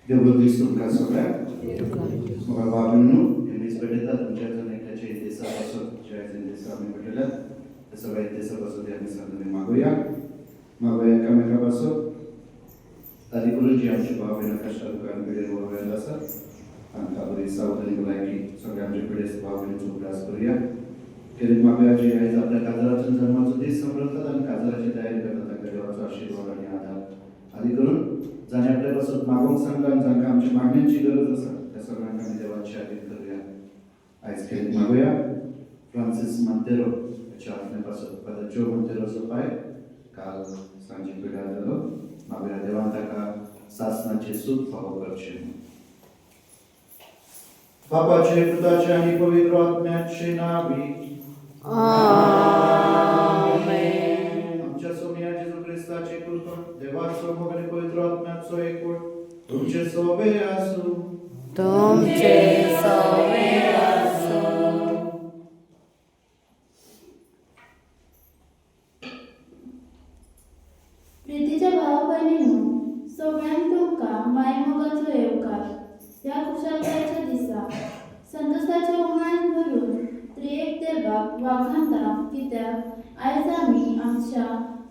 Deus tuntun sobre semoga Bapak yang disebutkan menjadi nekatnya desa pasut jadi desa menjadi desa baik desa pasut yang bisa magoya kami kapasut tadi guru jian coba bina kasar bukan beda dua dasa angka beri saudari lagi seorang beda sebab bina coba Korea kiri magoya jian itu ada kadar cenderung masuk di seberapa dan kadar cenderung berkata kedua asal orang yang ada tadi guru जाणे आपल्यापासून मागून सांगला जांकां आमची मागण्यांची गरज आसा त्या सगळ्यांक आमी देवाची आदीत करूया आयज खेरीत मागुया फ्रांसीस मोंतेरो हाच्या आत्म्यापासून फादर जो मोंतेरोचो पाय काल सांजे पिड्यार जालो मागुया देवान ताका सासणाचे सूख फावो करचें बापाचे पुताचे आनी पवित्र आत्म्याचे नावी आमच्या सोनिया जेजू ख्रिस्ताची कृपा देवाचो मोग आनी पवित्र आत्म्याचो एकूण तुमचे सोबे आसूं प्रितीच्या भाव भयणींनो सगळ्यांक तुमकां मायमोगाचो येवकार ह्या कुशलकायेच्या दिसा संतोषाचे उमाळ्यान भरून त्रिएक देवाक वाखाणटा कित्याक आयज आमी आमच्या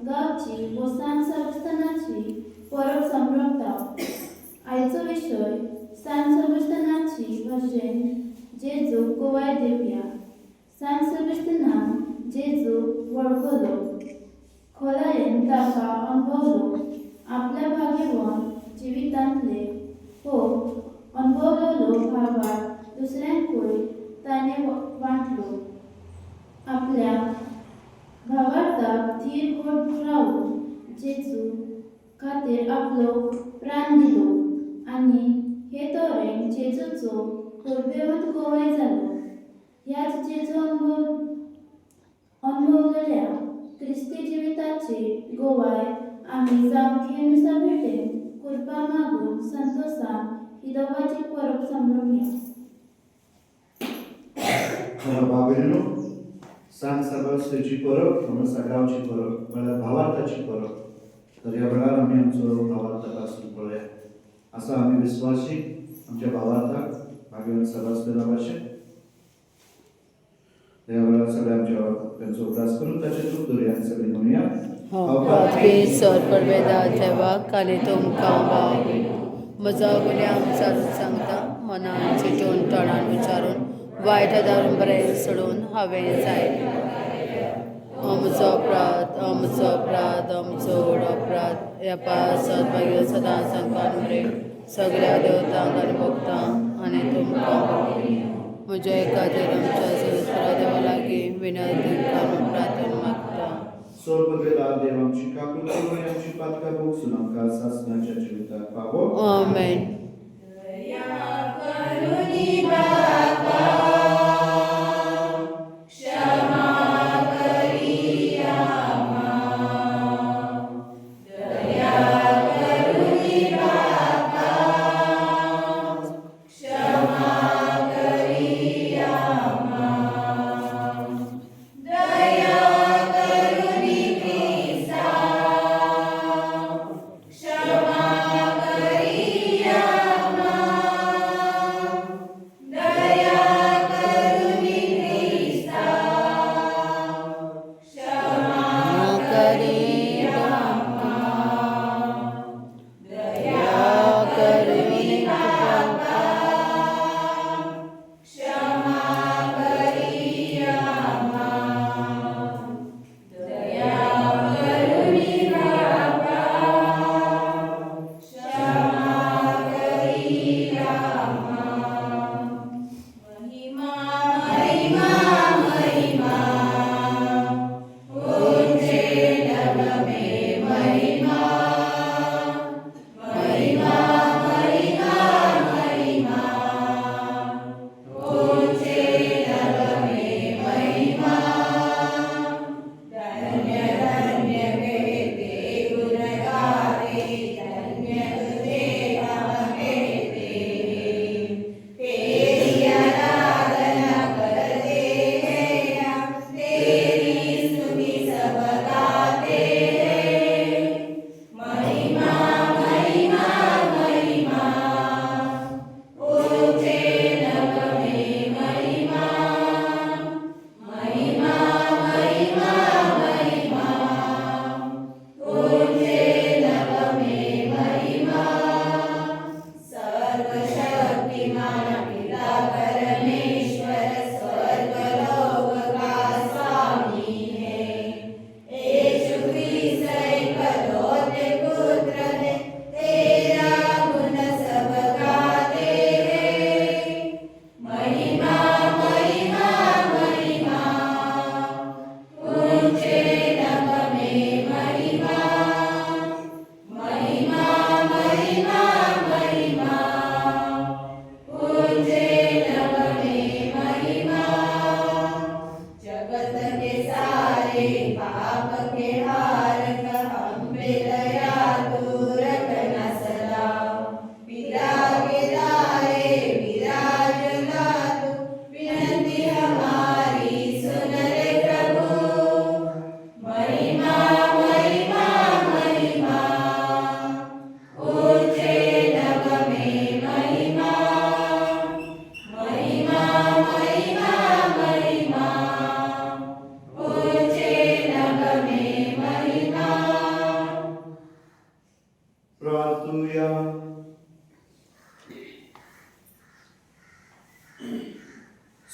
गांवची व सांज सर्वस्थानाची परब संभ्रमता आयचो विशय सांज सर्वस्थानाची भाशेन जेजू गोवाय देवया सांज सर्वस्थानान जेजू वळखलो खोलायेन ताका अनुभवलो आपल्या भाग्यवान जिवितांतले अनुभवलेलो भावार्थ दुसऱ्यांकूय ताणें वांटलो आपल्या भावार्थाक धीर घोट रावन जेजू खातीर आपलो प्राण दिलो आनी हे तरेन जेजूचो परबेवंत गोवाय जालो ह्याच जेजू अनुभवलेल्या क्रिस्ती जिविताची गोवाय आमी जावं हे भेटेन कृपा मागून संतोषान ही देवाची परब संभ्रमया बाबेनो सांग सर्वस्थेची परब म्हणून गांवची परब म्हळ्यार भावार्थाची परब तर ह्या वेळार आमी आमचो भावार्थ तपासून पळोवया असो आमी विस्वासी आमच्या भावार्थाक भाग्यवान सर्वस्थेला भाशेन ह्या वेळार सगळे आमच्या त्यांचो उदास करून ताचे दूख धरुया आनी सगळीं म्हणुया सर परबेदा देवा काली तुमकां भाव म्हजो गुन्यांव विचारून सांगता मनान चिंतून तोंडान विचारून वायट धरून बरें सोडून हांवें जाय अमचो अपराध अमचो व्हड अपराध ह्या सद्भाग्य सदां सांगपान बरें सगळ्या देवतांक आनी भक्तांक आनी तुमकां म्हज्या एखादेर आमच्या सविस्तर देवा लागीं विनंती करून प्रार्थना मागता सोर्पगेला देव आमची काकुला आणि आमची पातका भोगसून आमकां सासणाच्या जिविताक पावो आमेन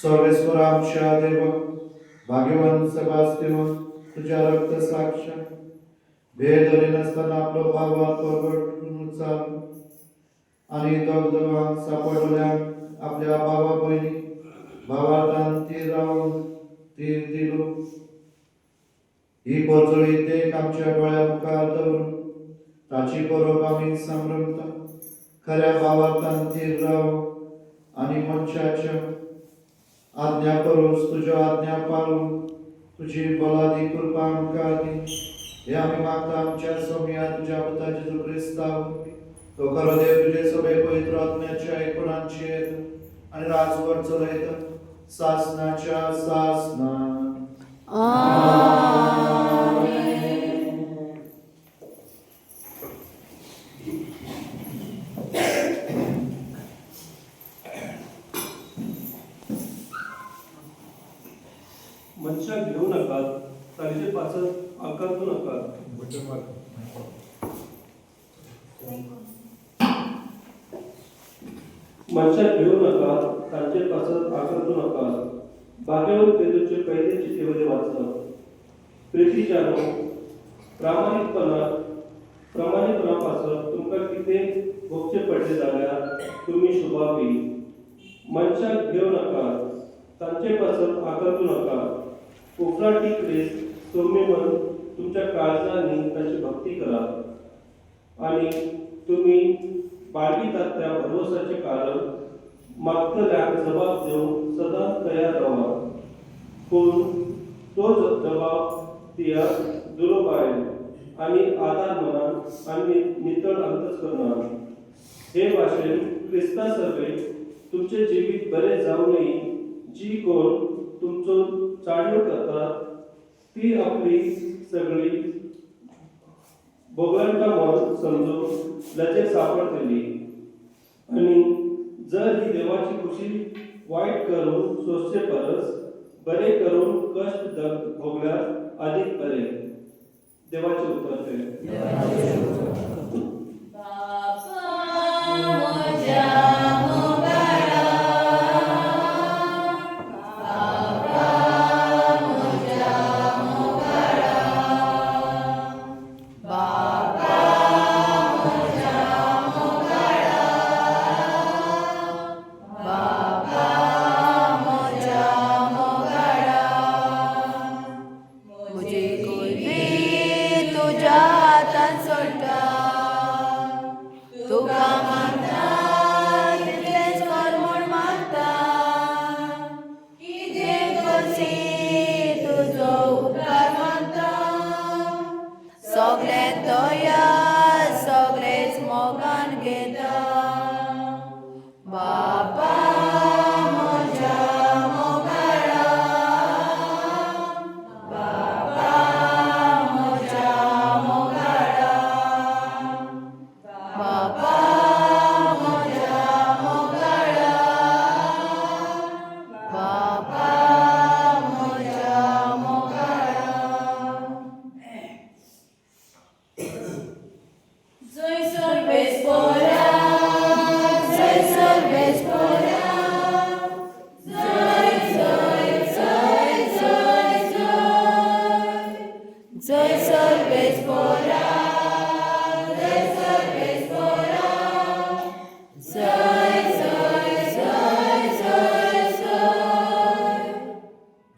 सर्वेश्वर आमच्या देव भाग्यवान सेबास्टियन तुझ्या रक्त साक्ष भेदरी नसताना आपलं भावात परवडून चाल आणि दगदगात सापडल्या आपल्या भावा बहिणी भावार्थान ती राहून ती दिलो ही पोचळी ते आमच्या डोळ्या मुखार धरून ताची परब आम्ही संभ्रमता खऱ्या भावार्थान ती राहू आणि मनशाच्या आज्ञा करूस तुझ्या आज्ञा पाळून तुझी बलादी कृपा आमकां दी हे आम्ही मागता आमच्या सौम्या तुझ्या पुता जेजू ख्रिस्ताव तो खरो देव तुझे सगळे पवित्र आत्म्याच्या एकूणांची येत आणि राजवर चलयत सासनाच्या सासना मनशा घेऊ नका तारीचे पाचन आकारू नका मनशा घेऊ नका तांचे पाचन आकारू नका भाग्यवान पेदूचे पहिले चिठ्ठीमध्ये वाचलं प्रीतीच्यानो प्रामाणिकपणापासून तुमका किती भोगचे पडले जाल्यार तुम्ही शुभावी मनशा घेऊ नका तांचे पासून आकारू नका उपराटी क्रिस्त तुम्ही मन तुमच्या काळजांनी त्याची भक्ती करा आणि तुम्ही बाळगितात त्या भरवसाचे कारण मागतल्याक जबाब देऊन सदा तयार राहा पूण तो जबाब दिया दुरोपाय आणि आधार मनान आणि नितळ अंतस्करणान हे भाशेन क्रिस्ता सर्वे तुमचे जिवीत बरे जावनही जी कोण तुमचो चाळीव करतात ती आपली सगळी भोगंता मन समजून लजे सापडतली आणि जर ही देवाची खुशी वाईट करून सोसचे परस बरे करून कष्ट भोगल्यार अधिक बरे देवाचे उत्तर ते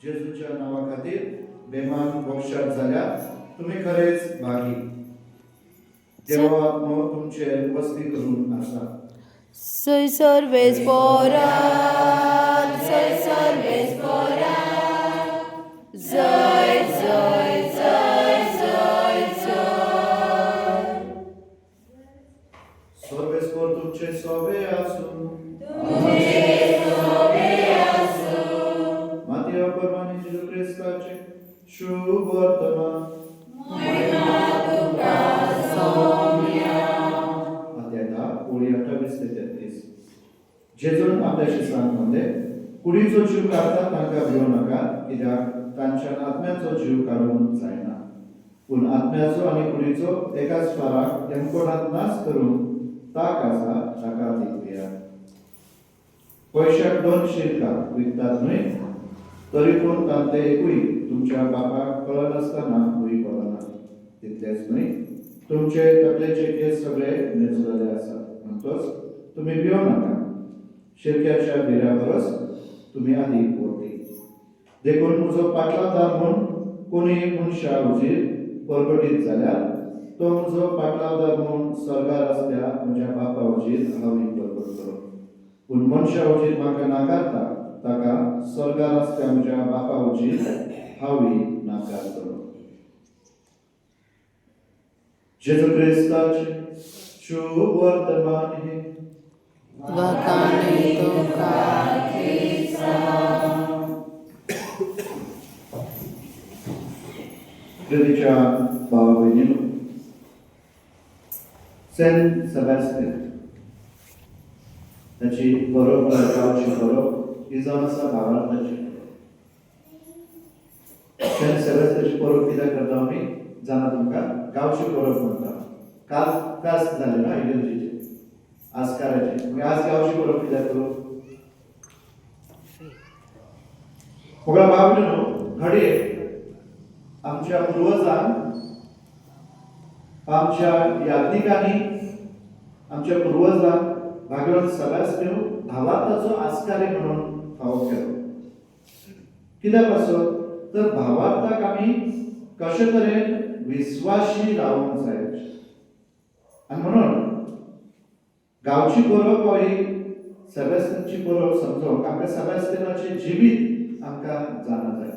जेजूच्या नावाखातीर बेमान मोक्षात झाल्या तुम्ही खरेच भागी देव आत्मा तुमचे वस्ती करून आसा Soy sorbes porat, soy sorbes porat, soy, soy, soy, soy, soy. सर्वेस्वर तुमचे सोबे आसून मातया परमाने जेजू ख्रिस्ताचे शुभ वर्तमान अध्याय ओळी 28 ते 33 जेजून आपल्याशी सांगले कुडीचो जीव काढता तांकां भिवू नाका कित्याक तांच्या आत्म्याचो जीव काडून जायना पूण आत्म्याचो आनी कुडीचो एकाच फाराक तेमकोणात नाश करून ताक आसा ताका दिया पैशाक 2 शिरकां विकतात न्हय, तरी पूण तांतले एकूय तुमच्या बापाक कळनासतना भुंय पडना. तितलेंच न्हय, तुमचे तकलेचे केस सगळे न्हेसलेले आसात. म्हणटच तुमी भियों नाका. शिरक्याच्या भिऱ्या परस तुमी आदी व्हडली. देखून म्हजो पाटलावदार म्हूण कोणीय मनशा हुजीर परगटीत जाल्यार तो म्हजो पाटलावदार म्हूण स्वर्गार आसल्या म्हज्या बापा हुजीर हांव परगट करूं. पूण मनशा हुजीर म्हाका नाकारता ताका स्वर्गार आसल्या म्हज्या बापा हुजीर हांवूय नाकार करूं. जेजू क्रिस्ताचे शुभ वर्तमान हे वखाणे तुका प्रितीच्या भावा भयणींनो, सेंट सेबॅस्टियन ताची बरोबर गांवची बरोबर ही जावन आसा भावार्थाची. सेंट सेबॅस्टियनाची बरोबर कित्याक करता आमी जाणा तुमकां? गांवची बरोबर म्हणटा. काल जालें ना इगर्जेचें आस्काराचें. आज गांवची बरोबर कित्याक करूं? मोगळा भाव भयणींनो, घडये आमच्या पूर्वजांक, आमच्या याज्ञिकांनी, आमच्या पूर्वजांक भागवत सेबॅस्टियन भावार्थाचो आस्कारी म्हणून फावो केलो. कित्याक पासून तर भावार्थाक आमी कशे तरेन विस्वाशी रावूंक जाय. आनी म्हणून गांवची बरोवप हो ही सेबॅस्टियनाची बरोवप समजूंक आमकां सेबॅस्टियनाचें जिवीत आमकां जाणा जाय.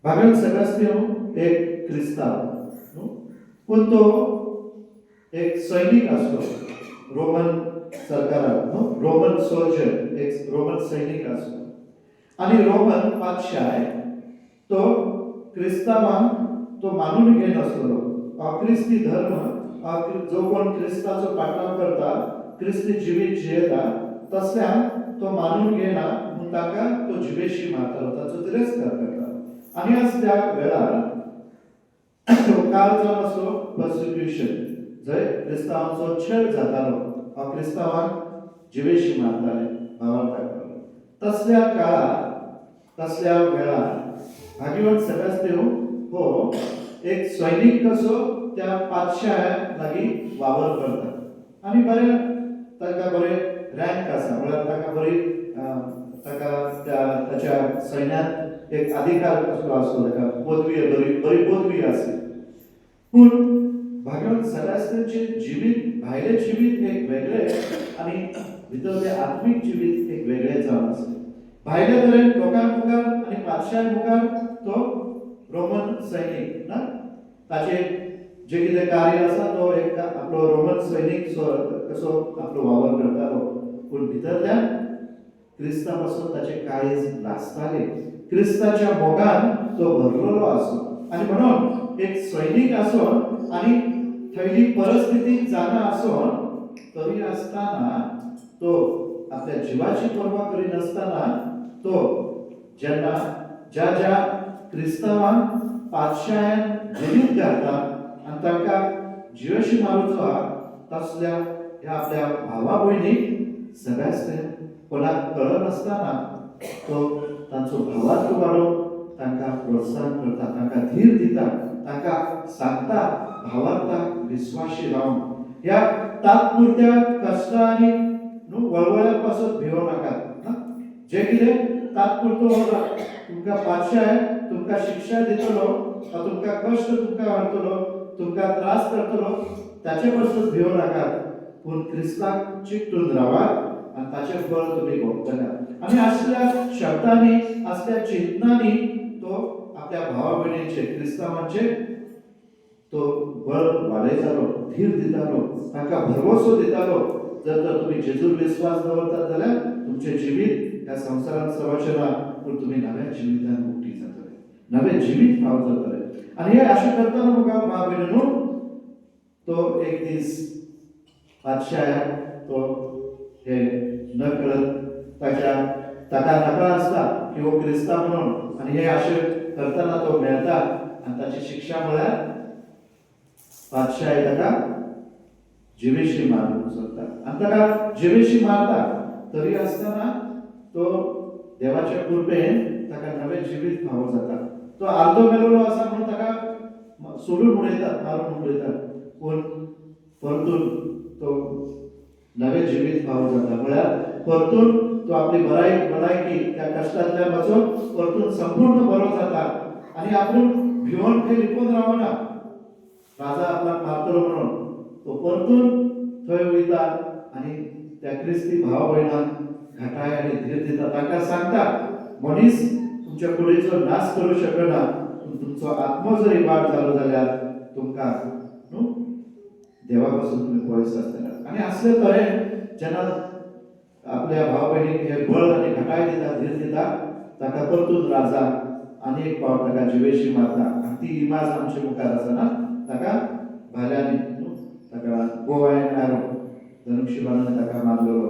भागवत सेबॅस्टियन एक क्रिस्तांव, पूण तो एक सैनीक आसलो रोमन सरकाराक, रोमन सोल्जर, एक रोमन सैनीक आसलो. आनी रोमन पादशाय तो क्रिस्तांवांक तो मानून घेनासलो. क्रिस्ती धर्म, जो कोण क्रिस्ताचो पाटलाव करता, क्रिस्ती जिवीत जियेता, तसल्यांक तो मानून घेना म्हूण ताका तो जिवेशी मारतालो, ताचो तिरस्कार करता. आनी असल्या वेळार काळ जावन असलो पर्सिक्युशन, जंय क्रिस्तांवांचो छळ जातालो, क्रिस्तांवांक जिवेशी मारताले, भावार्थाक. तसल्या काळार, तसल्या वेळार भागवत सेबॅस्टियन हो एक सैनीक कसो त्या पादशाया लागीं वावर करता. आनी बरें ताका बरें रँक आसा, म्हळ्यार ताका बरी ताका ताच्या सैन्यांत एक अधिकार कसलो आसलो, ताका पदवी बरी पदवी आसली. पूण भागवत सेबॅस्टियनाचें जिवीत, भायलें जिवीत एक वेगळें आनी भितरलें आत्मीक जिवीत एक वेगळें जावन आसलें. भायल्या तरेन लोकां मुखार आनी पादशाय मुखार तो रोमन सैनीक ना, ताचे जे कितें कार्य आसा तो एक आपलो रोमन सैनीक कसो आपलो वावर करतालो. पूण भितरल्यान क्रिस्ता पासून ताचे काळीज लासताले. क्रिस्ताच्या मोगान तो भरलेलो आसलो. आनी म्हणून एक सैनीक आसून आनी थंयली परिस्थिती जाणा आसून तरी आसतना तो आपल्या जिवाची पर्वा करिनासतना तो जेन्ना ज्या क्रिस्तांवांक पादशायान जेलींत घालता आनी तांकां जिवेशी मारूचो आहा, तसल्या ह्या आपल्या भावा भयणीक सेबॅस्टियन कोणाक कळनासतना तो तांचो भावार्थ वाडोवन तांकां प्रोत्साहन करता, तांकां धीर दिता, तांकां सांगता भावार्थाक विस्वाशी रावन ह्या तात्पुरत्या कश्टां आनी वळवळ्यां पासून भिवो नाकात. जे कितें तात्पुरतो तुमकां पादशाय तुमकां शिक्षा दितलो, तुमकां कश्ट तुमकां हाडटलो, तुमकां त्रास करतलो, ताचे पासून भिवो नाकात. पूण क्रिस्ताक चिकटून रावात आनी ताचें फळ तुमी भोगतल्यात. आनी असल्या शब्दांनी, असल्या चिंतनांनी तो आपल्या भावा भयणींचे, क्रिस्तांवांचे तो बळ वाडयतालो, धीर दितालो, तांकां भरवसो दितालो. जर तर तुमी जेजूर विस्वास दवरतात जाल्यार तुमचें जिवीत ह्या संवसारांत सर्वचें ना, पूण तुमी नव्या जिवितान उक्ती जातले, नवें जिवीत फाव जातले. आनी हे अशें करतना म्हाका भाव भयणींनो, तो एक दीस पादशायाक तो हे नकळत ताका नाका आसता की हो क्रिस्तांव म्हणून, आनी हे अशें करतना तो मेळटा आनी ताची शिक्षा म्हळ्यार पादशाय ताका जिवेशी मारूंक सोदता. आनी ताका जिवेशी मारता. तरी असताना तो देवाच्या कृपेन ताका नवे जिवीत फावो जाता. तो अर्दो मेलोलो आसा म्हणून ताका सोडून उडयतात, मारून उडयतात, पूण परतून तो नवे जिवीत फावो जाता. म्हळ्यार परतून तो आपली भलायकी त्या कश्टांतल्यान वचून परतून संपूर्ण बरो जाता आनी आपूण भिवून थंय लिपून रावना. राजा आपल्याक मारतलो म्हणून तो परतून थंय वयता आनी त्या क्रिस्ती भाव भयणांक घटाय आनी धीर दिता. तांकां सांगता, मनीस तुमच्या कुडीचो नाश करूं शकना, पूण तुमचो आत्मो जरी वाड जालो जाल्यार तुमकां देवा पासून तुमी पयस आसतले. आनी असले तरेन जेन्ना आपल्या भाव भयणीक हे बळ आनी घटाय दिता, धीर दिता, ताका परतून राजा आनी एक फावट ताका जिवेशी मारता. आनी ती इमाज आमच्या मुखार आसा ना, ताका भायल्यान ताका गोवायन आरो धनुशिबानान ताका मारलेलो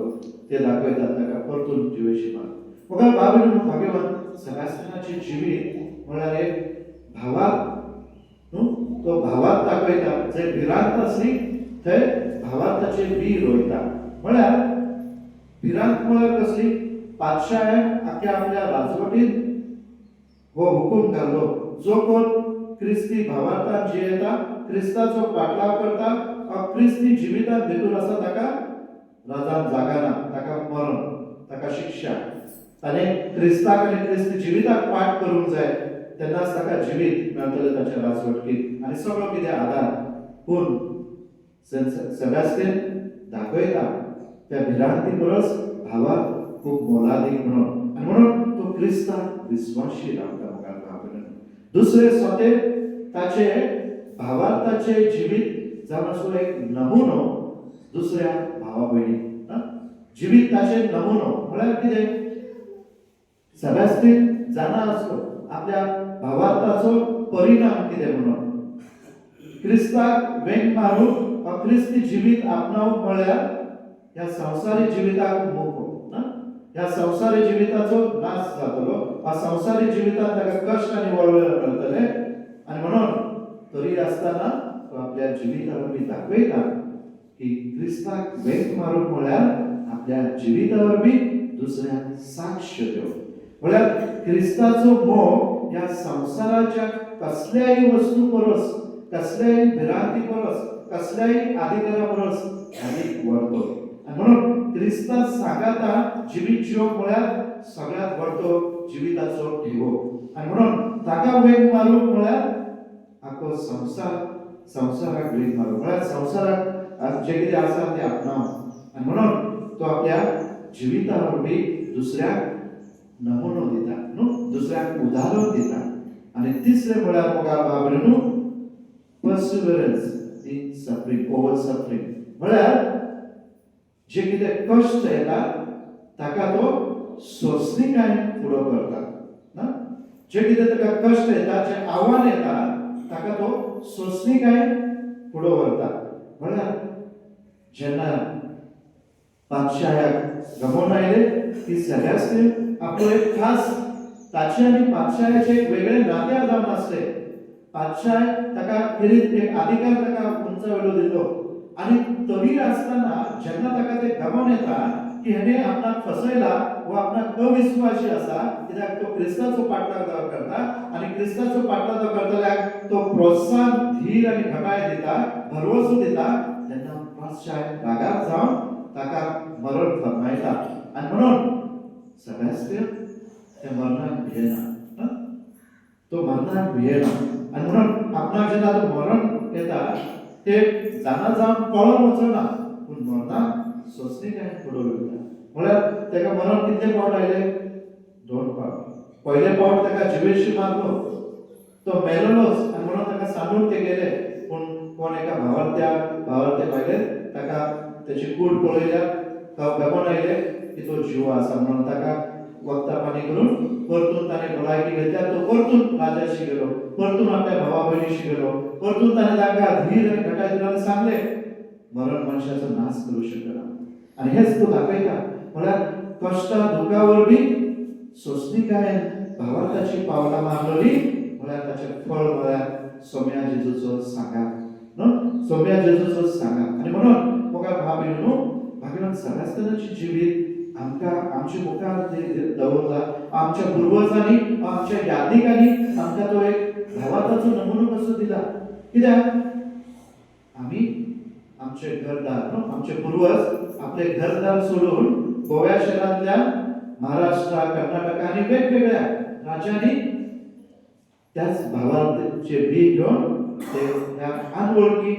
ते दाखयतात, ताका परतून जिवेशी मार. बघा भाव भयणींनो, भाग्यवान सेबास्टियनाची जिवीत म्हळ्यार एक भावाक तो भावाक दाखयता. जंय भिरांत आसली थंय भावाक ताचे बी रोयता. म्हळ्यार भिरांत म्हळ्यार कसली, पातशायाक आख्या आपल्या राजवटीन हो हुकूम घालो, जो कोण क्रिस्ती भावार्थान जियेता, क्रिस्ताचो पाटलाव करता, क्रिस्ती जिवितांत भितूर आसा, ताका राजान जागाना, ताका मरण, ताका शिक्षा. ताणें क्रिस्ताक आनी क्रिस्ती जिविताक पाट करूंक जाय, तेन्नाच ताका जिवीत मेळटलें ताच्या राजवटकीत आनी सगळो कितें आदार. पूण सेबास्टियन दाखयता त्या भिरांती परस भावाक खूब मोलादीक म्हणून, आनी म्हणून तो क्रिस्ताक विश्वासी रावता. मुखार भावना दुसरे स्वते ताचे भावार्थाचे जिवीत जावन असो एक नमुनो दुसऱ्या भावा भयणीक जिवीत ताचे नमुनो म्हळ्यार कितें. सेबास्टियन जाणा आसलो आपल्या भावार्थाचो परिणाम कितें म्हणून. क्रिस्ताक वेंग मारून क्रिस्ती जिवीत आपणावप म्हळ्यार ह्या संवसारी जिविताक मोको, ह्या संवसारी जिविताचो नाश जातलो. ह्या संवसारी जिवितांत ताका कश्ट आनी वळवळ मेळटले. आनी म्हणून तरी आसतना तो आपल्या जिविता वरवीं दाखयता की क्रिस्ताक वेंग मारूंक म्हळ्यार आपल्या जिविता वरवीं दुसऱ्यांक साक्ष दिवप. म्हळ्यार क्रिस्ताचो मोग ह्या संवसाराच्या कसल्याय वस्तू परस, कसल्याय भिरांती परस, कसल्याय अधिकारा परस आनीक व्हडतो. आनी म्हणून क्रिस्ता सांगाता जिवीत जिवप म्हळ्यार सगळ्यांत व्हडतो जिविताचो ठेवो. आनी म्हणून ताका वेग मारूंक म्हळ्यार आख्खो संवसाराक वेग मारूंक म्हळ्यार संवसाराक जे कितें आसा तें आपणावप. आनी म्हणून तो आपल्या जिविता वरवीं दुसऱ्याक नमुनो दिता, दुसऱ्याक उदाहरण दिता. आनी तिसरें म्हळ्यार मोगाळ भाव भयणींनो, पर्सिवरन्स इन सफरिंग, ओवर सफरिंग म्हळ्यार जे कितें कश्ट येता ताका तो सोंसणीकायेन फुडो करता. जे कितें ताका कश्ट येता, जे आव्हान येता ताका तो सोंसणीकायेन फुडो व्हरता. म्हळ्यार जेन्ना पातशायाक गमोवन आयले ती सेबास्टियन आपलो एक खास ताचे आनी पातशायाचे एक वेगळे नाते जावन आसले. पातशाय ताका खेरीत एक अधिकार ताका उंचावयलो दिलो. आनी तरी आसतना जेन्ना ताका ते गमोवन येता की हेणे आपणाक फसयला वा आपणाक अविश्वासी आसा, कित्याक तो क्रिस्ताचो पाटलाव करता आनी क्रिस्ताचो पाटलाव करतल्याक तो प्रोत्साहन, धीर आनी घटाय दिता, भरवसो दिता. तेन्ना पातशाय रागार जावन ताका मरण फरमायता. आनी म्हणून सेबास्टियन ते मरणाक भियेना, तो मरणाक भियेना. आनी म्हणून आपणाक जेन्ना तो मरण येता ते जाणा जावन पळोवन वचना, पूण मरणाक सोंसणीकायेन फुडो वयता. म्हळ्यार ताका मरण कितले फावट आयले? 2 फावट. पयले फावट ताका जिवेशी मारलो, तो मेलोलोच आनी म्हणून ताका सांडून ते गेले. पूण कोण एका भावार्थे पायले ताका तेची कूड पळयल्यार गमोवन आयले की तो जीव आसा म्हणून ताका वखदां पाणी करून परतून ताणें भलायकी घेतल्यार तो परतून राजाशी गेलो, परतून आपल्या भावा भयणीशी गेलो, परतून ताणें तांकां धीर आनी घटाय दिलो आनी सांगलें मरण मनशाचो नाश करूं शकना. आनी हेच तो दाखयता. म्हळ्यार कश्टां दुखां वरवीं सोंसणीकायेन भावार्थाची पावलां मारलेली म्हळ्यार ताचें फळ म्हळ्यार सोम्या जेजूचो सांगात, सोम्या जेजूचो सांगात. आनी म्हणून मोगा भाव भयणींनो, भाग्यवान सेबास्टियनाची जिवीत आमकां आमच्या मुखार दवरला, आमच्या पुर्वजांनी आमच्या यादिकांनी आमकां तो एक भावाचो नमुनो कसो दिला. कित्याक आमी आमचे घरदार आमचे पुर्वज आपले घरदार सोडून गोव्या शहरांतल्या महाराष्ट्र, कर्नाटक आणि वेगवेगळ्या राज्यांनी त्याच भावाचे बी घेऊन ते त्या अनवळखी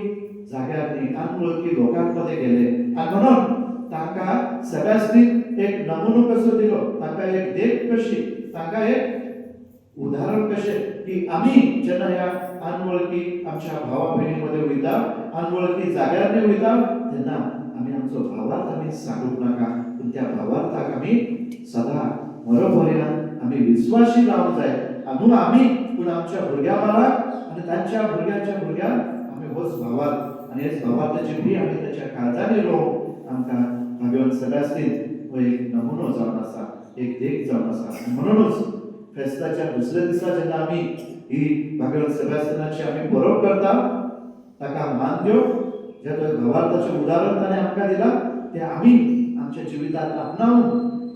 जाग्यांनी अनवळखी लोकांमध्ये गेले. आणि म्हणून तांकां सगळ्यांनी एक नमुनो कसो दिलो, तांकां एक देख कशी, तांकां एक उदाहरण कशें की आमी जेन्ना ह्या अनवळखी आमच्या भावा भयणीमध्ये वयता, अनवळखी जाग्यांनी वयता, तेन्ना आमी आमचो भावार्थ आमी सांगूंक नाका, पूण त्या भावार्थाक आमी सदां मरोपर्यंत आमी विश्वासी रावंक जाय. म्हणून आमी पूण आमच्या भुरग्यां बाळाक आनी तांच्या भुरग्यांच्या भुरग्यांक आमी होच भावार्थ आनी हेच भावार्थाची बी आमी ताच्या काळजांनी रोवंक आमकां भाग्यवान सेबास्तीन हो एक नमुनो जावन आसा, एक देख जावन आसा. म्हणूनच फेस्ताच्या दुसऱ्या दिसा जेन्ना आमी ही भाग्यवान सेबास्तिनाची आमी परब करता, ताका मान दिवंक जे तो भावार्थाचें उदाहरण ताणें आमकां दिलां तें आमी आमच्या जिवितांत आपणावून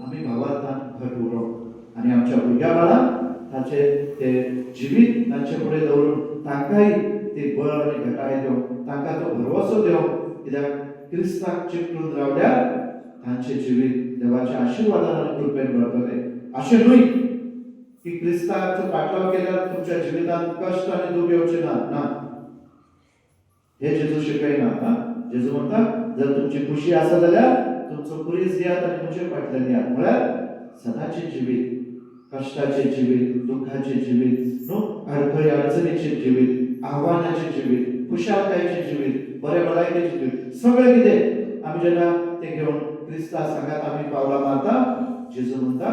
आमी भावार्थांत घट उरोवंक आनी आमच्या भुरग्यां बाळांक ताचे ते जिवीत तांचे फुडें दवरून तांकांय ती बळ आनी घटाय दिवंक, तांकां तो भरवसो दिवंक. कित्याक क्रिस्ताक चिकटून रावल्यार तांचे जिवीत देवाच्या आशिर्वादान आनी कृपेन भरतले. अशें न्हय की क्रिस्ताचो पाटलाव केल्यार तुमच्या जिवितांत कश्ट आनी दूख येवचे ना. हे जेजू शिकयना. जेजू म्हणटा जर तुमची खुशी आसा जाल्यार तुमचो कुरीस दियात आनी म्हजे फाटल्यान दियात. म्हळ्यार सदांचे जिवीत, कश्टाचे जिवीत, दुखाचे जिवीत, अडखळी अडचणीचे जिवीत, आव्हानाचे जिवीत, खुशालकायेचे जिवीत, बरे भलायकेचे जिवीत, सगळें कितें आमी जेन्ना ते घेवन क्रिस्ता सांगात आमी पावलां मारता, जेजू म्हणटा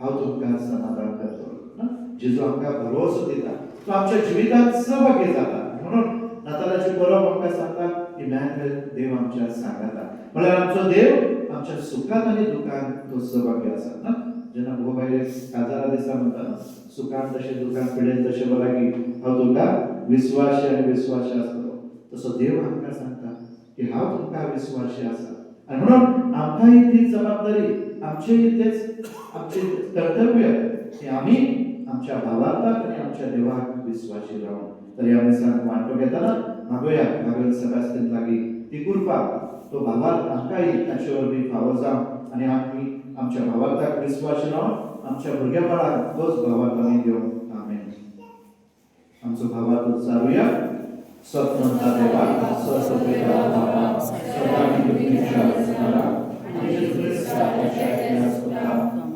हांव तुमकां समाधान करतलो. जेजू आमकां भरवसो दिता, तो आमच्या जिवितांत सहभागी जाता. म्हणून नातालाची परब आमकां सांगता इमॅन्युएल, देव आमच्या सांगाता. म्हळ्यार आमचो देव आमच्या सुखांत आनी दुखांत तो सहभागी आसा. जेन्ना भोव बायले काजारा दिसा म्हणटा सुखांत तशें दुखांत पिडेन तशें भलायकी हांव तुमकां विश्वासी आनी विश्वासी आसतलो, तसो देव आमकां सांगता की हांव तुमकां विश्वासी आसा. आनी म्हणून आमकांय तीच जबाबदारी, आमचेय तेच आमचें कर्तव्य की आमी आमच्या भावार्थाक आनी आमच्या देवाक विश्वासी रावून. तरी आमी सांग वांटो घेतना मागोया भागवत सेबास्तीन लागीं ती कृपा, तो भावार्थ आमकांय ताचे वरवीं फावो जावं आनी आमी आमच्या भावार्थाक विश्वास रावन आमच्या भुरग्या बाळाक तोच भावार्थ आमी दिवंक. आमेन. आमचो भावार्थ चालुया. स्वतंत्र देवा स्वसंपेता भावा सदा नित्याच्या असणारा आमच्या ख्रिस्ताच्या शक्तीला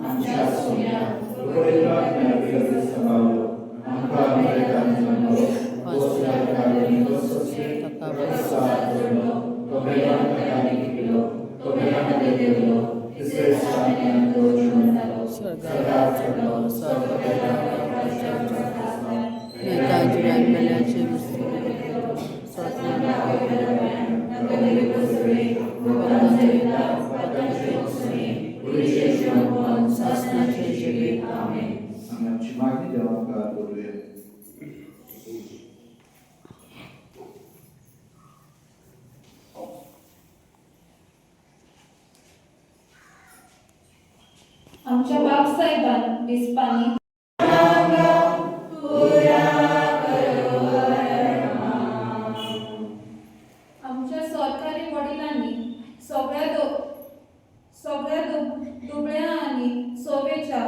आमच्या सोन्या पवित्रात्म्या विगत सभावलो आमकां अमेरिकांतलो पोस्टाकारांनी वसोसे तकाबसा जोडलो तो वेदांतांनी केलो तो वेदांत देवलो तिसरे स्थानांत तो जिवंतालो सदां चडलो आमची मागणी देवाक करूया. आमच्या बापसाहेबान बिस्पानी आमच्या सरकारी वडिलांनी सगळ्या दुबळ्या आणि सोवेच्या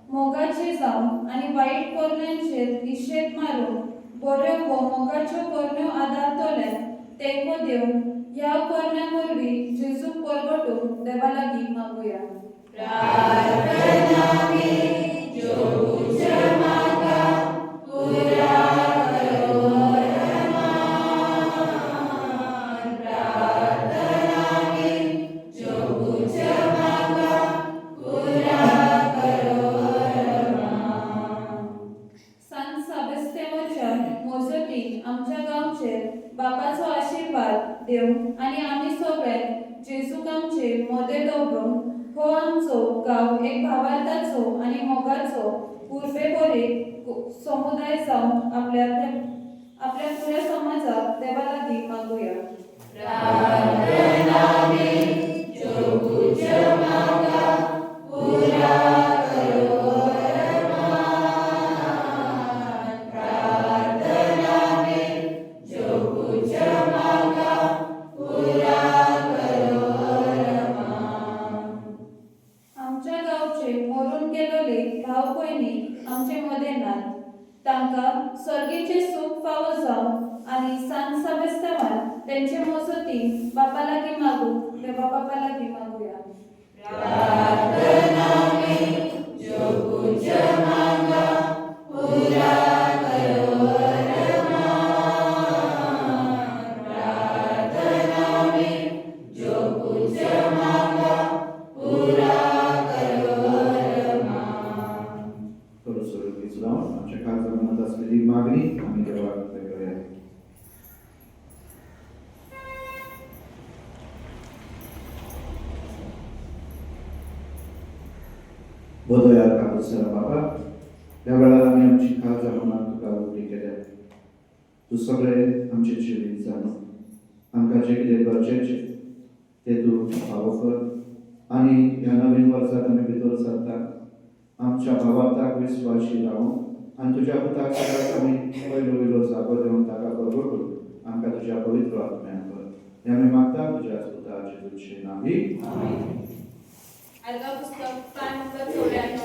मोगाचे जावन आणि वाईट करण्यांचेर निषेध मारून बऱ्यो व मोगाच्यो करण्यो आदारतले तेंको देवन ह्या करण्यां वरवीं जेजूक परगटून देवा लागीं मागुया. आमच्या गांवचेर बापाचो आशीर्वाद देव आनी आमी सगळे जेजूक आमचे मोदे दवरून हो आमचो गांव एक भावार्थाचो आनी मोगाचो उर्बे बरे समुदाय जावन आपल्या पुऱ्या समाजाक देवा लागीं मागुया. आमच्या गावचे मरून गेलेले भाव भयणी आमचे मध्ये नात तांका स्वर्गीचे सुख फावो जावं आणि सांग सभेस्तावान त्यांचे मोसती बापा लागी मागू देवा बापा लागी मागूया. थोडं स्वरूपी लावून आमच्या खालच्या मनात असलेली मागणी आम्ही देवाकडे करूया. बोधोया कापूसरा बाबा, त्या वेळेला आम्ही आमची खालच्या मनात तुका उकडी केल्या. तू सगळे आमचे जिवीत जाणू आमकां जे कितें गरजेचे ते तू फावो कर आणि ह्या नवीन वर्सात आमी भितर सरता आमच्या भावार्थाक विश्वासी रावूं आणि तुझ्या पुताक सगळ्याक आमी पयलो विलो जागो देवन ताका बरोबर करून आमकां तुज्या पवित्र आत्म्यान कर. हे आमी मागता तुज्याच पुता जेजूचे नांवी. आयला पुस्तक काय म्हणतात थोड्यानं.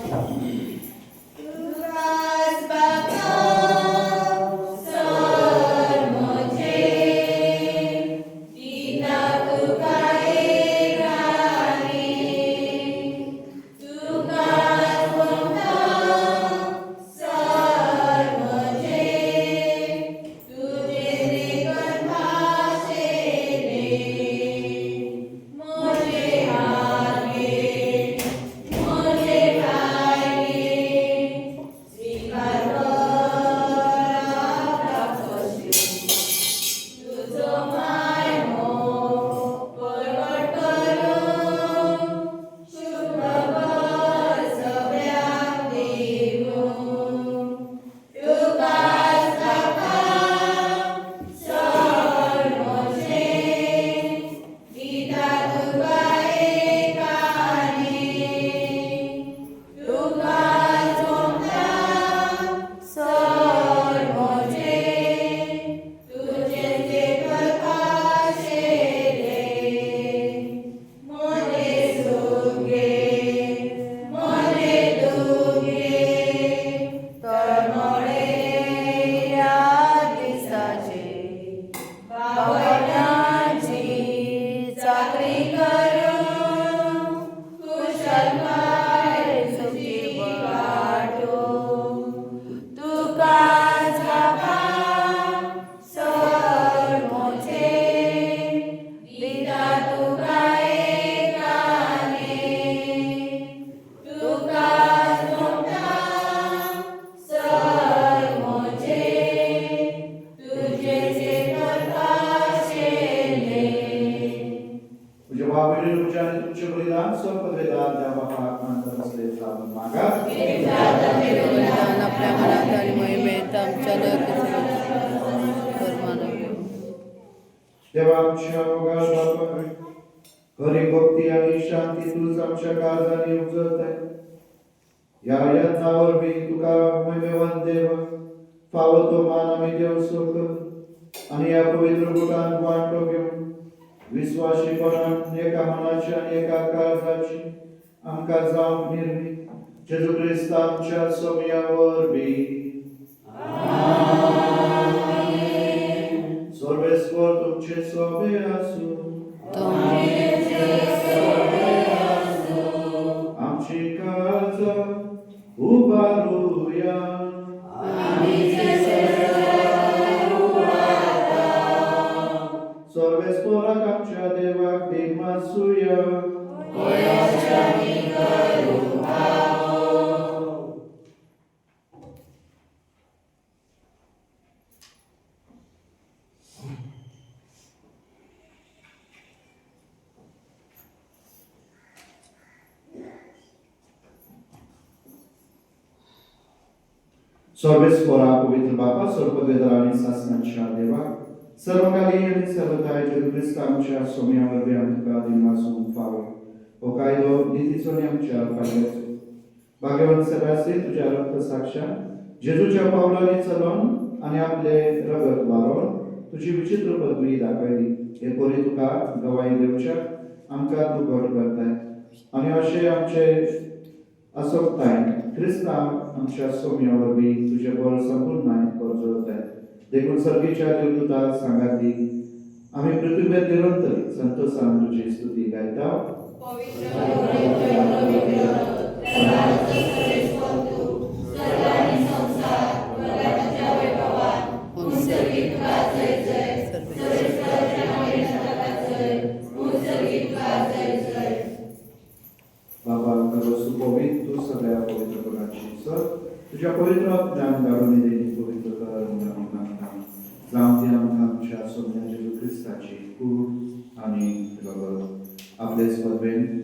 बलिदान आपल्या मनात आणि महिमेत आमच्या देवा आमच्या मोगाळ बापा, हरी भक्ती आणि शांती तूच आमच्या काळजाने उजळत आहे. या यत्नावर मी तुका महिमेवान देव फावो तो मान आम्ही देव सोकर आणि या पवित्र गुटान वांटो घेऊन विश्वासीपणान एका मनाची आणि एका काळजाची आमकां जावंक निर्मी जेजू ख्रिस्त आमच्या सोमयावर बी. सर्वेस्वर तुमचे सोबे असू, आमची काळजा उबारूया. सर्वेस्वराक आमच्या देवाक दिमासूया. सर्वेस्वरा पवित्र बापा, सर्ववेदर आणि शासनाच्या देवा, सर्वकाली आणि सर्वकाळी जेजू ख्रिस्त आमच्या सोम्यावर बी आमकां दिमासून फावो. हो कायदो नितीचो आनी आमच्या फाटल्याचो भाग्यवान सगळ्याचे तुझ्या रक्त साक्षात जेजूच्या पावलांनी चलोन आणि आपले रगत वारोवन तुझी विचित्र पदवी दाखयली. हे पोरी तुका गवाही दिवच्या आमकां तूं घट करताय आणि अशें आमचे आसोगताय क्रिस्त आमच्या सोम्या वरवीं तुझे बळ संपूर्ण परजोळताय. देखून सर्गीच्या देवदूता सांगाती आम्ही पृथ्वीवर निरंतर संतोषान तुझी स्तुती गायता. बाबा सुपवित तू सगळ्या पवित्र गुणांची सर तुझ्या पवित्र ज्ञान घालून दिली पवित्र कर जाऊन ती आमच्या सोन्या जेजू ख्रिस्ताची कूड आणि रगत आपले स्पर्धेन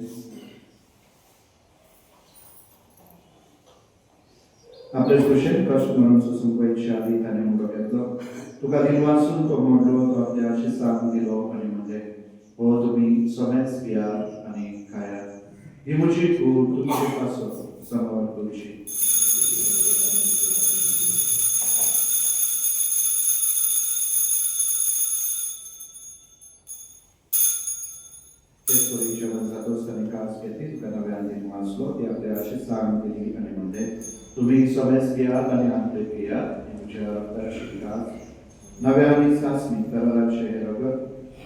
आपले क्वेश्चन प्रश्न म्हणून सुसंपैच्या आधी त्याने मुलं घेतलं तुका दिन वाचून तो म्हणलो तो आपल्या अशी सांग दिलो आणि म्हणजे हो तुम्ही सोन्याच घ्या आणि खाया ही म्हजी कूड तुमचे पासून सांभाळ करूची. जेवण जातोच त्याने कास घेतली तुका नव्यान दिन वाचलो ती आपल्या अशी सांग दिली आणि म्हणजे तुम्ही सोन्याच घ्यात आणि आमचे घ्यात तुमच्या रक्ताची कास नव्या आणि सासणी कराराचे हे रगत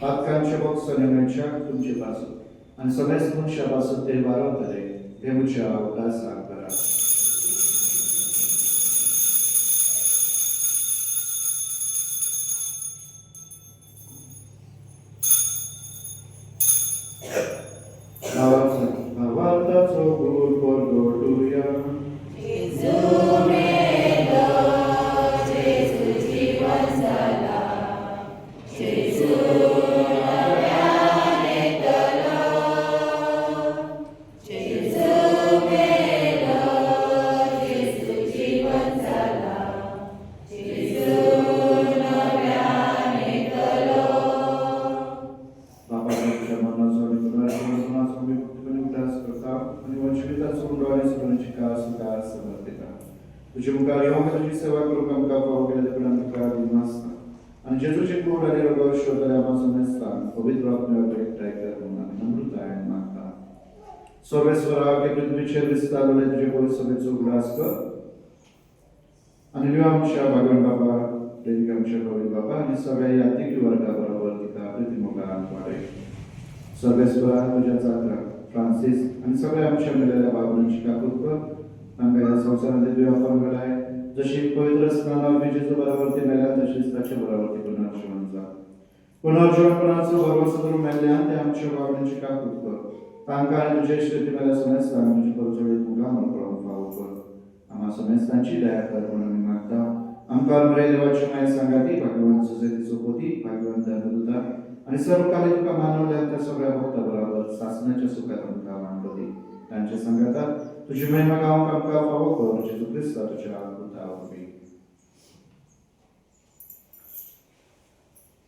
पातकांचे बॉक्सच्या तुमचे पासून आणि सगळ्याच मनुष्यापासून ते वारवतले हे मुच्या अवकाशात करा. भावार्थाचो गुर परगोटुया तुझे मुखार येऊन तुझी सेवा करूंक आमकां फावो केल्या देखून आमकां दिनासता आणि जेजूचे कूड आनी रगत शोधले आमासून नेसता पवित्र आत्म्यावर एकठांय कर म्हणून नम्रतायेन मागता. सर्वेश्वरा के पृथ्वीचेर विस्तारले तुझे पवित्र सभेचो उगडास कर आणि न्यू आमच्या भागवण बाबा देवीक आमच्या पवित्र बाबा आणि सगळ्या यात्रिकी वर्गा बरोबर तिका प्रितीमोगान वाडय. सर्वेश्वरा तुझ्या चाकरा फ्रांसीस आणि सगळ्या आमच्या मेलेल्या बाबरांची काकूत कर तांकां ह्या संवसारांत तुवें वापर केलाय जशी पवित्र स्नानावर जेजू बरोबर ते मेल्या तशीच ताचे बरोबर ते पुनर्जीवन जा. पुनर्जीवनपणाचो भरवसो करून मेल्ल्यान ते आमच्या बाबरांची काकूत कर तांकां आनी तुजे श्रुती मेल्या समेस्तांक तुजी परजोळीत मुखामल पळोवंक फावो कर. आम्हा समेस्तांची दया कर म्हणून आमी मागता. आमकां बरे देवाची माय सांगाती भाग्यवान सुसेतीचो पोती भाग्यवान धर्मदूता आणि सर्व काली तुका मानवल्या त्या सगळ्या भक्ता बरोबर सासणाच्या सुखात आमकां मानलो दी. तांच्या संगतात तुझी महिमा गावंक आमकां फावो कर जेजू क्रिस्ता तुज्या पुतावरवीं.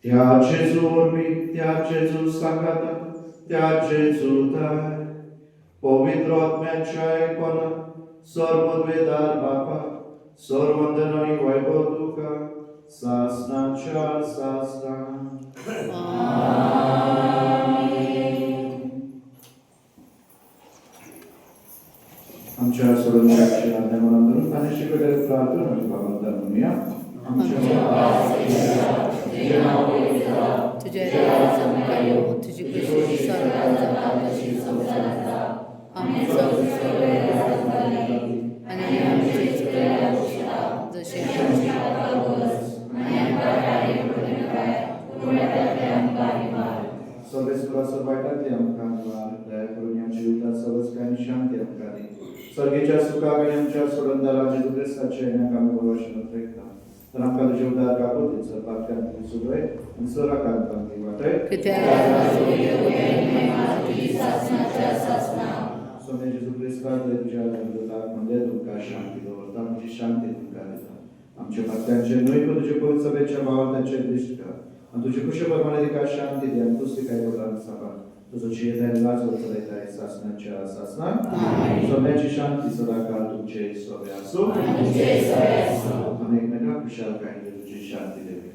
त्या जेजू वरवीं त्या जेजू सांगात त्या जेजूताय पवित्र आत्म्याच्या एकपणान सर्ववेदार बापा सर्ववंदन आणि वैभव तुका सासणाच्या सासणां. आमच्या सोडवण्याची आज्ञा म्हणून धरून आणि शिकवलेल्या प्रार्थना आणि भावना म्हणूया. तुझ्या राज्यात तुझी कृपा सर्वांची संसाराचा आम्ही आणि आमचे जसे सर्वेश्वरा सर्वायतातली आमकां दया करून या जिवितात सर्वच काही शांती आमकां दी. सर्गेच्या सुखाक आणि आमच्या सोडंदारा जेजू क्रिस्ताच्या येण्याक आमी भरवशान रेखता. तर आमकां तुजे उदार कापोतीचो पातकांतली सुरय आनी सोराकांतांतली वाटय सोने जेजू क्रिस्ताक तुज्या देवदूताक म्हणजे तुमकां शांती दवरता म्हजी शांती तुमकां दिता. आमच्या पातकांचे न्हय पण तुजे पवित्र सभेच्या भावार्थाचेर दिश्ट कर आणि तुझे कुशे प्रमाणे तिका शांती दे आणि तूच तिका योगान सांबाळ तुझो जियेल्यान वाजो चलयताय सासणाच्या सासणान सोन्याची शांती सदाकाळ तुमचे सोबे आसूं आनी एकमेकांक खुशालकायेन तुझी शांती देवे.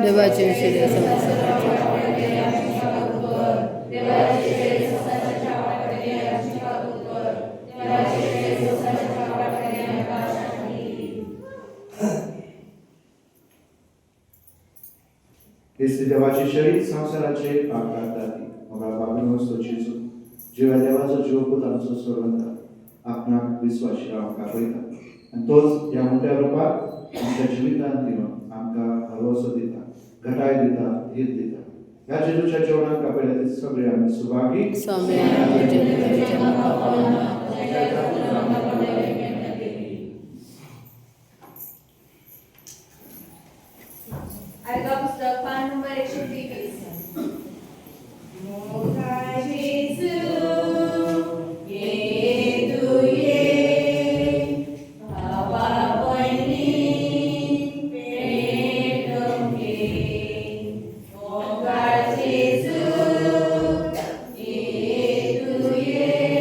देवाचे श्री संवत्सराचे Este देवाचे शरीर संसाराचे आकार दाती मग बाबून वस्तू जेजू जिवा देवाचो जीव पुतांचो सोडवंता आपणाक विश्वासी रावंक आपयता आनी तोच ह्या मोठ्या रुपात आमच्या जिवितांत दिवन आमकां भरवसो दिता घटाय दिता धीर दिता. ह्या जेजूच्या जेवणाक आपयल्या ते सगळे आमी सुभागी स्वामी आयगा पुस्तक पान नंबर 123. मोठा येशू ये तू ये भावा बहिणी पेटून घे. मोठा येशू ये तू ये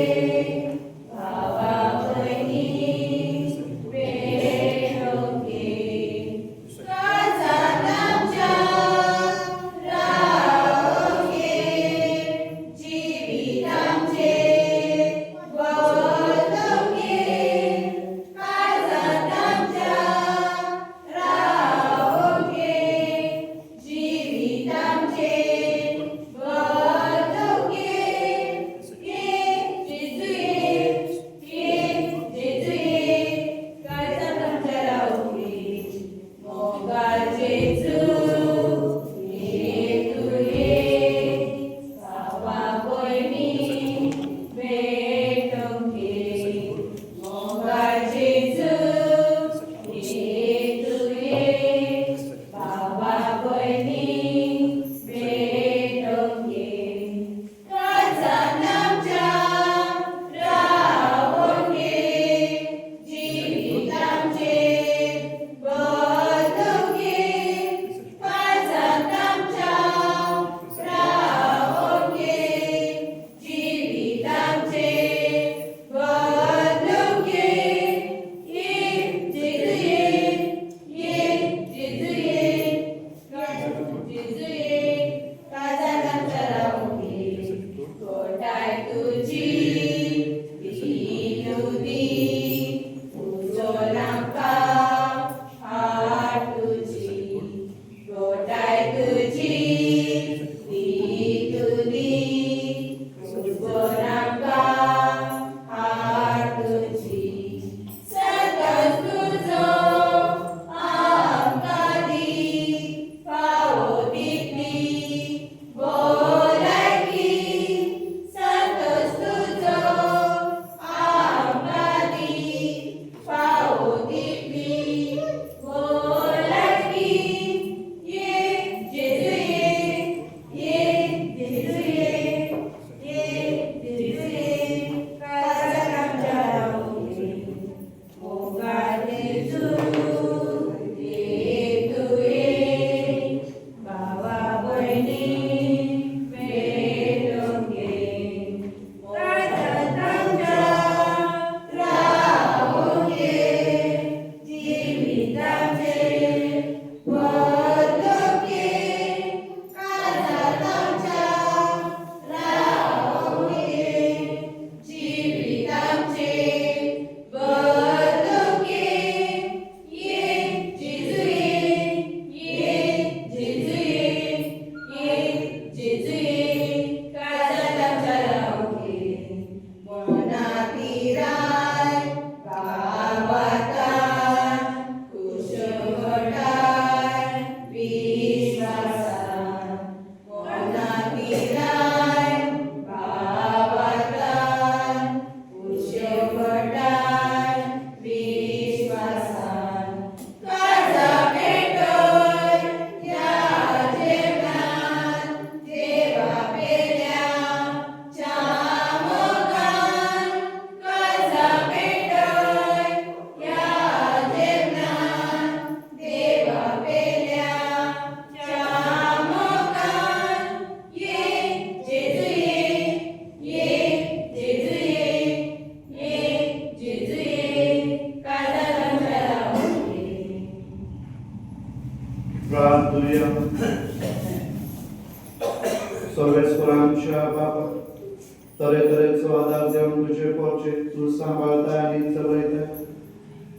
आधार देऊन तुझे पोरचे तू सांभाळता आणि चलवता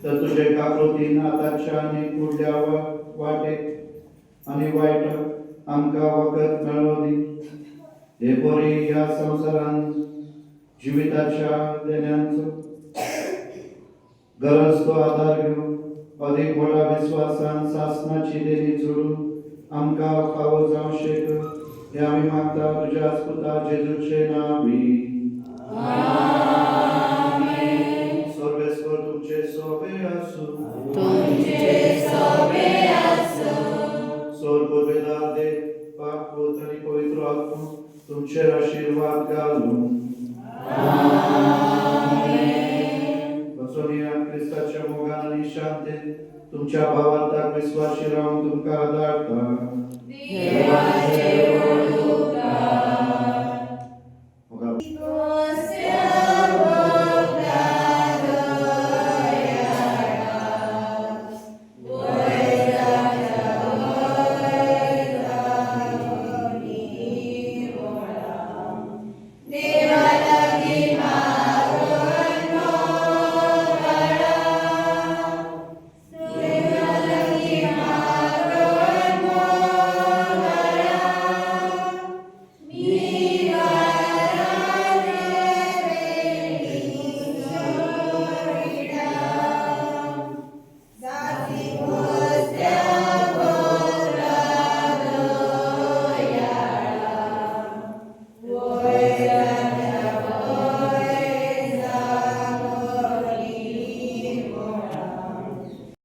तर तुझे काकृती नाताच्या आणि पुढल्या वाटे आणि वाईट आमका वखत मेळवली हे पोरी या संसारान जीविताच्या देण्यांचो गरज तो आधार घेऊन अधिक मोठा विश्वासान शासनाची देणी जोडून आमका फावो जाऊ शेक हे आम्ही मागता तुझ्या पुता जेजूचे नावी सर्वेश्वर तुमचे सोबे असो स्वर्गवेदा दे पाप भूत आणि पवित्र आत्मा तुमचे आशीर्वाद घालून बसोनिया ख्रिस्ताच्या मोगान आणि शांती तुमच्या भावार्थ विश्वासी राहून तुमका आधारता